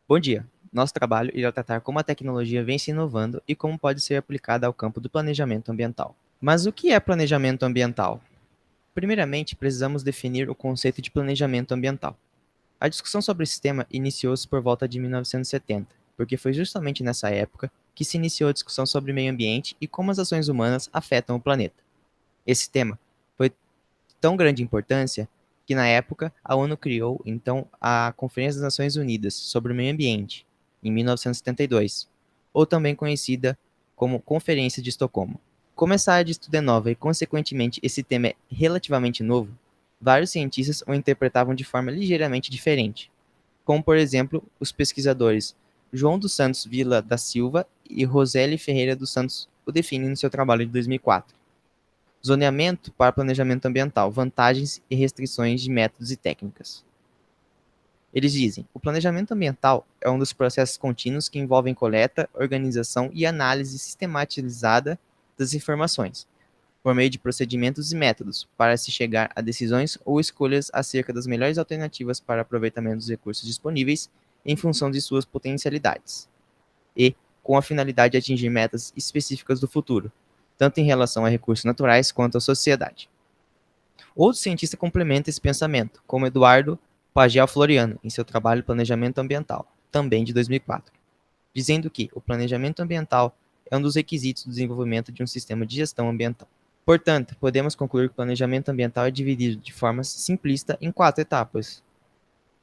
Bom dia. Nosso trabalho irá tratar como a tecnologia vem se inovando e como pode ser aplicada ao campo do planejamento ambiental. Mas o que é planejamento ambiental? Primeiramente, precisamos definir o conceito de planejamento ambiental. A discussão sobre esse tema iniciou-se por volta de 1970, porque foi justamente nessa época que se iniciou a discussão sobre meio ambiente e como as ações humanas afetam o planeta. Esse tema foi tão grande importância que, na época, a ONU criou, então, a Conferência das Nações Unidas sobre o Meio Ambiente, em 1972, ou também conhecida como Conferência de Estocolmo. Como essa área de estudo é nova e, consequentemente, esse tema é relativamente novo, vários cientistas o interpretavam de forma ligeiramente diferente, como, por exemplo, os pesquisadores João dos Santos Vila da Silva e Roseli Ferreira dos Santos o definem no seu trabalho de 2004. Zoneamento para planejamento ambiental, vantagens e restrições de métodos e técnicas. Eles dizem: o planejamento ambiental é um dos processos contínuos que envolvem coleta, organização e análise sistematizada das informações, por meio de procedimentos e métodos, para se chegar a decisões ou escolhas acerca das melhores alternativas para aproveitamento dos recursos disponíveis em função de suas potencialidades, e com a finalidade de atingir metas específicas do futuro, tanto em relação a recursos naturais quanto à sociedade. Outro cientista complementa esse pensamento, como Eduardo Pagel Floriano, em seu trabalho Planejamento Ambiental, também de 2004, dizendo que o planejamento ambiental é um dos requisitos do desenvolvimento de um sistema de gestão ambiental. Portanto, podemos concluir que o planejamento ambiental é dividido de forma simplista em 4 etapas: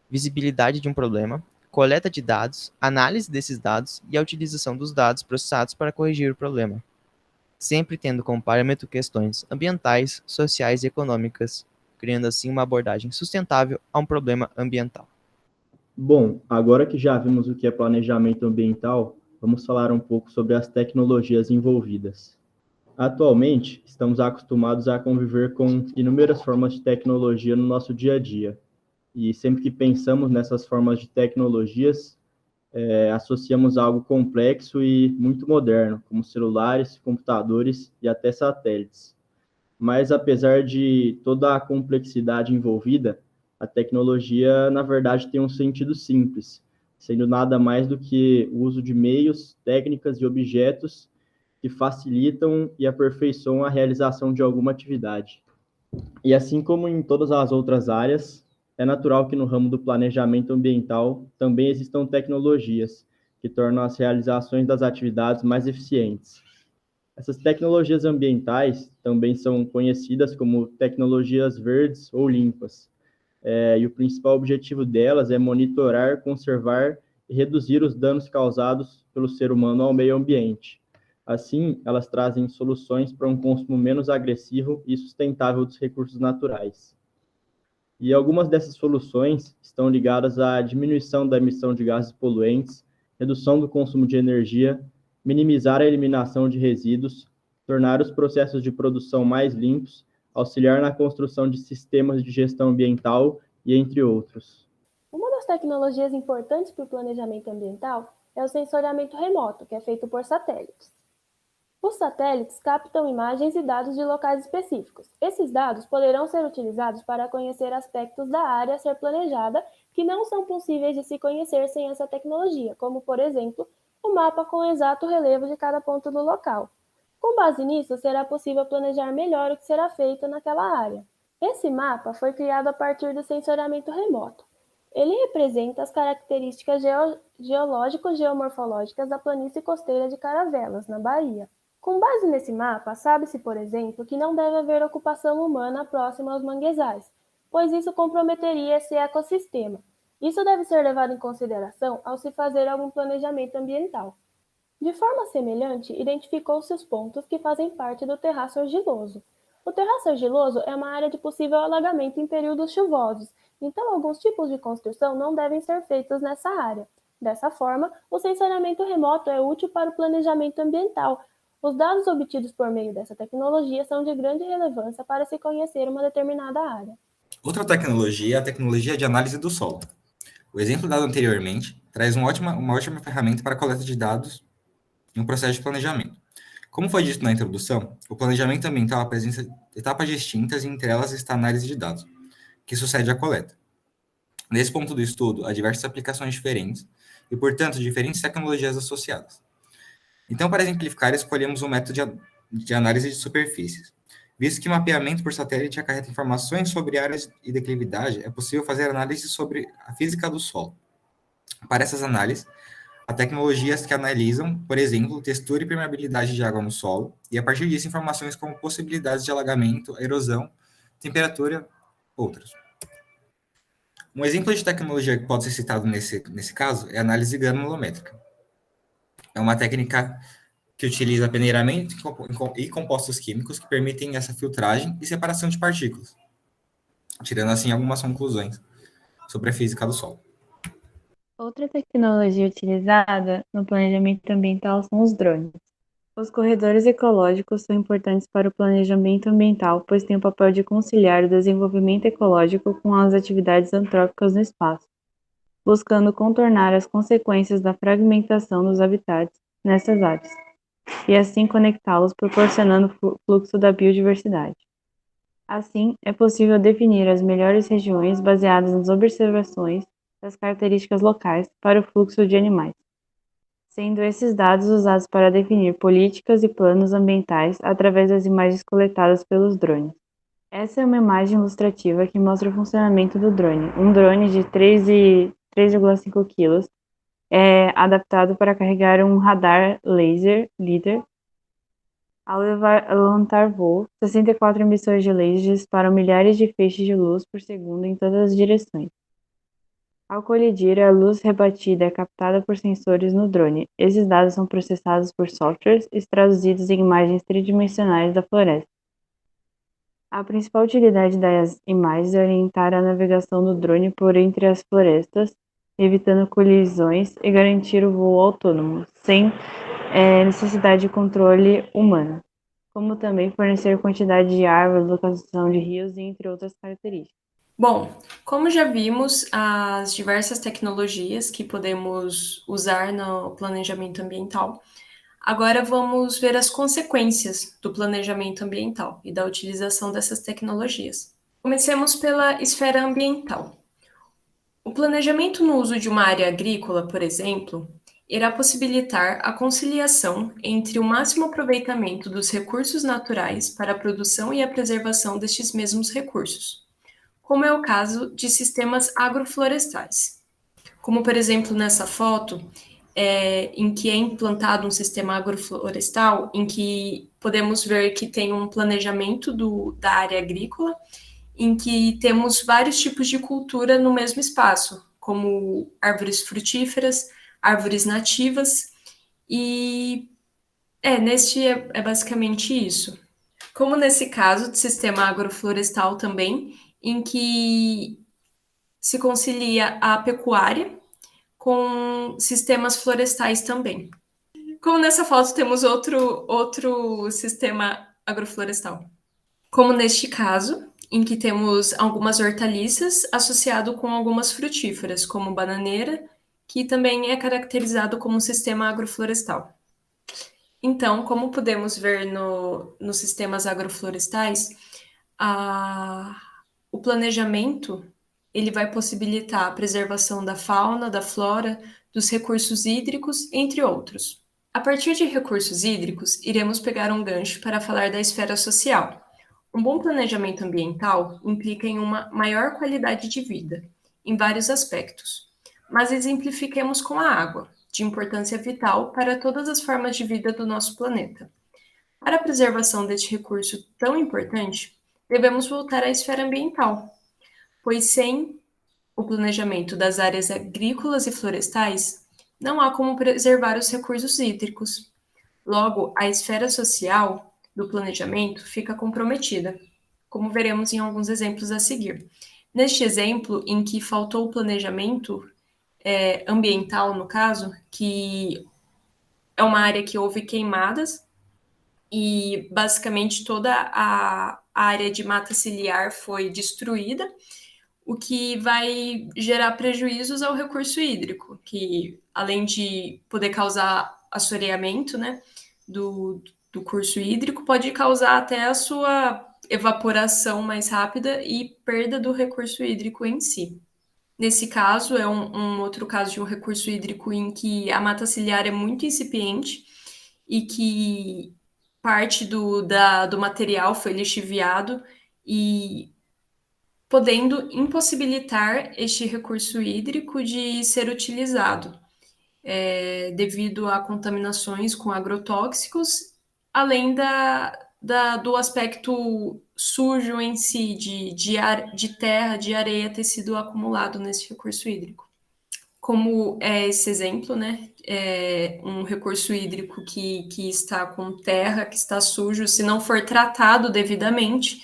visibilidade de um problema, coleta de dados, análise desses dados e a utilização dos dados processados para corrigir o problema, sempre tendo como parâmetro questões ambientais, sociais e econômicas, criando assim uma abordagem sustentável a um problema ambiental. Bom, agora que já vimos o que é planejamento ambiental, vamos falar um pouco sobre as tecnologias envolvidas. Atualmente, estamos acostumados a conviver com inúmeras formas de tecnologia no nosso dia a dia. E sempre que pensamos nessas formas de tecnologias, associamos a algo complexo e muito moderno, como celulares, computadores e até satélites. Mas apesar de toda a complexidade envolvida, a tecnologia, na verdade, tem um sentido simples, sendo nada mais do que o uso de meios, técnicas e objetos que facilitam e aperfeiçoam a realização de alguma atividade. E assim como em todas as outras áreas, é natural que no ramo do planejamento ambiental também existam tecnologias que tornam as realizações das atividades mais eficientes. Essas tecnologias ambientais também são conhecidas como tecnologias verdes ou limpas, e o principal objetivo delas é monitorar, conservar e reduzir os danos causados pelo ser humano ao meio ambiente. Assim, elas trazem soluções para um consumo menos agressivo e sustentável dos recursos naturais. E algumas dessas soluções estão ligadas à diminuição da emissão de gases poluentes, redução do consumo de energia, minimizar a eliminação de resíduos, tornar os processos de produção mais limpos, auxiliar na construção de sistemas de gestão ambiental e entre outros. Uma das tecnologias importantes para o planejamento ambiental é o sensoriamento remoto, que é feito por satélites. Os satélites captam imagens e dados de locais específicos. Esses dados poderão ser utilizados para conhecer aspectos da área a ser planejada que não são possíveis de se conhecer sem essa tecnologia, como, por exemplo, o mapa com o exato relevo de cada ponto do local. Com base nisso, será possível planejar melhor o que será feito naquela área. Esse mapa foi criado a partir do sensoriamento remoto. Ele representa as características geológico-geomorfológicas da planície costeira de Caravelas, na Bahia. Com base nesse mapa, sabe-se, por exemplo, que não deve haver ocupação humana próxima aos manguezais, pois isso comprometeria esse ecossistema. Isso deve ser levado em consideração ao se fazer algum planejamento ambiental. De forma semelhante, identificou-se os pontos que fazem parte do terraço argiloso. O terraço argiloso é uma área de possível alagamento em períodos chuvosos, então alguns tipos de construção não devem ser feitos nessa área. Dessa forma, o sensoriamento remoto é útil para o planejamento ambiental. Os dados obtidos por meio dessa tecnologia são de grande relevância para se conhecer uma determinada área. Outra tecnologia é a tecnologia de análise do solo. O exemplo dado anteriormente traz uma ótima ferramenta para a coleta de dados em um processo de planejamento. Como foi dito na introdução, o planejamento ambiental apresenta etapas distintas e entre elas está a análise de dados, que sucede à coleta. Nesse ponto do estudo, há diversas aplicações diferentes, e, portanto, diferentes tecnologias associadas. Então, para exemplificar, escolhemos um método de análise de superfícies. Visto que mapeamento por satélite acarreta informações sobre áreas e declividade, é possível fazer análise sobre a física do solo. Para essas análises, há tecnologias que analisam, por exemplo, textura e permeabilidade de água no solo, e a partir disso informações como possibilidades de alagamento, erosão, temperatura, outras. Um exemplo de tecnologia que pode ser citado nesse caso é a análise granulométrica. É uma técnica que utiliza peneiramento e compostos químicos que permitem essa filtragem e separação de partículas, tirando assim algumas conclusões sobre a física do solo. Outra tecnologia utilizada no planejamento ambiental são os drones. Os corredores ecológicos são importantes para o planejamento ambiental, pois têm o papel de conciliar o desenvolvimento ecológico com as atividades antrópicas no espaço, buscando contornar as consequências da fragmentação dos habitats nessas áreas, e assim conectá-los, proporcionando o fluxo da biodiversidade. Assim, é possível definir as melhores regiões baseadas nas observações das características locais para o fluxo de animais, sendo esses dados usados para definir políticas e planos ambientais através das imagens coletadas pelos drones. Essa é uma imagem ilustrativa que mostra o funcionamento do drone. Um drone de 3,5 kg é adaptado para carregar um radar laser LiDAR. Ao levantar voo, 64 emissões de lasers disparam milhares de feixes de luz por segundo em todas as direções. Ao colidir, a luz rebatida é captada por sensores no drone. Esses dados são processados por softwares e traduzidos em imagens tridimensionais da floresta. A principal utilidade das imagens é orientar a navegação do drone por entre as florestas, evitando colisões e garantir o voo autônomo, sem necessidade de controle humano, como também fornecer quantidade de árvores, localização de rios, entre outras características. Bom, como já vimos as diversas tecnologias que podemos usar no planejamento ambiental, agora vamos ver as consequências do planejamento ambiental e da utilização dessas tecnologias. Comecemos pela esfera ambiental. O planejamento no uso de uma área agrícola, por exemplo, irá possibilitar a conciliação entre o máximo aproveitamento dos recursos naturais para a produção e a preservação destes mesmos recursos, como é o caso de sistemas agroflorestais. Como, por exemplo, nessa foto, em que é implantado um sistema agroflorestal, em que podemos ver que tem um planejamento da área agrícola, em que temos vários tipos de cultura no mesmo espaço, como árvores frutíferas, árvores nativas, e neste é basicamente isso. Como nesse caso de sistema agroflorestal também, em que se concilia a pecuária com sistemas florestais também. Como nessa foto temos outro sistema agroflorestal. Como neste caso, em que temos algumas hortaliças associado com algumas frutíferas, como bananeira, que também é caracterizado como um sistema agroflorestal. Então, como podemos ver nos sistemas agroflorestais, o planejamento ele vai possibilitar a preservação da fauna, da flora, dos recursos hídricos, entre outros. A partir de recursos hídricos, iremos pegar um gancho para falar da esfera social. Um bom planejamento ambiental implica em uma maior qualidade de vida, em vários aspectos. Mas exemplifiquemos com a água, de importância vital para todas as formas de vida do nosso planeta. Para a preservação deste recurso tão importante, devemos voltar à esfera ambiental, pois sem o planejamento das áreas agrícolas e florestais, não há como preservar os recursos hídricos. Logo, a esfera social do planejamento fica comprometida, como veremos em alguns exemplos a seguir. Neste exemplo, em que faltou o planejamento ambiental, no caso, que é uma área que houve queimadas e basicamente toda a área de mata ciliar foi destruída, o que vai gerar prejuízos ao recurso hídrico, que além de poder causar assoreamento, né, do curso hídrico, pode causar até a sua evaporação mais rápida e perda do recurso hídrico em si. Nesse caso, é um outro caso de um recurso hídrico em que a mata ciliar é muito incipiente e que parte do material foi lixiviado e podendo impossibilitar este recurso hídrico de ser utilizado, devido a contaminações com agrotóxicos, além do aspecto sujo em si, de terra, de areia ter sido acumulado nesse recurso hídrico. Como é esse exemplo, né? É um recurso hídrico que está com terra, que está sujo, se não for tratado devidamente,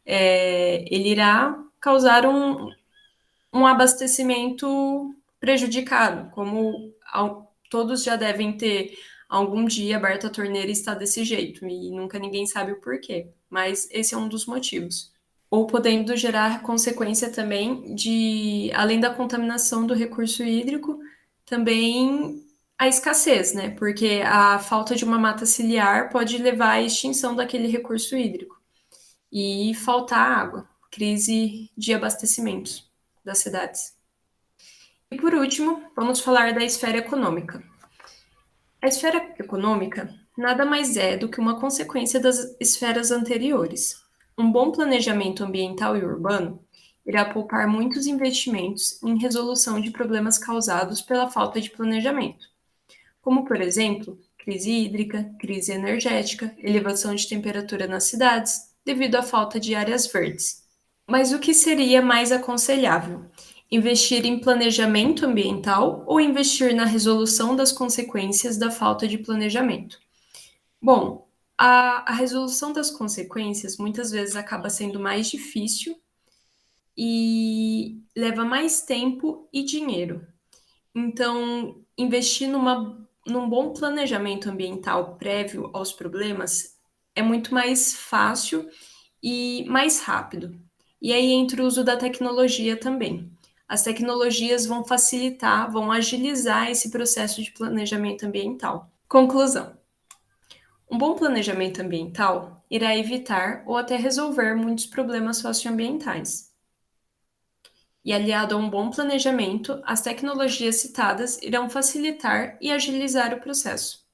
ele irá causar um abastecimento prejudicado, como todos já devem ter algum dia aberto a torneira e está desse jeito, e nunca ninguém sabe o porquê, mas esse é um dos motivos. Ou podendo gerar consequência também de, além da contaminação do recurso hídrico, também a escassez, né? Porque a falta de uma mata ciliar pode levar à extinção daquele recurso hídrico e faltar água, crise de abastecimentos das cidades. E por último, vamos falar da esfera econômica. A esfera econômica nada mais é do que uma consequência das esferas anteriores. Um bom planejamento ambiental e urbano irá poupar muitos investimentos em resolução de problemas causados pela falta de planejamento, como, por exemplo, crise hídrica, crise energética, elevação de temperatura nas cidades, devido à falta de áreas verdes. Mas o que seria mais aconselhável? Investir em planejamento ambiental ou investir na resolução das consequências da falta de planejamento? Bom, a resolução das consequências muitas vezes acaba sendo mais difícil e leva mais tempo e dinheiro. Então, investir num bom planejamento ambiental prévio aos problemas é muito mais fácil e mais rápido. E aí entra o uso da tecnologia também. As tecnologias vão facilitar, vão agilizar esse processo de planejamento ambiental. Conclusão: um bom planejamento ambiental irá evitar ou até resolver muitos problemas socioambientais. E aliado a um bom planejamento, as tecnologias citadas irão facilitar e agilizar o processo.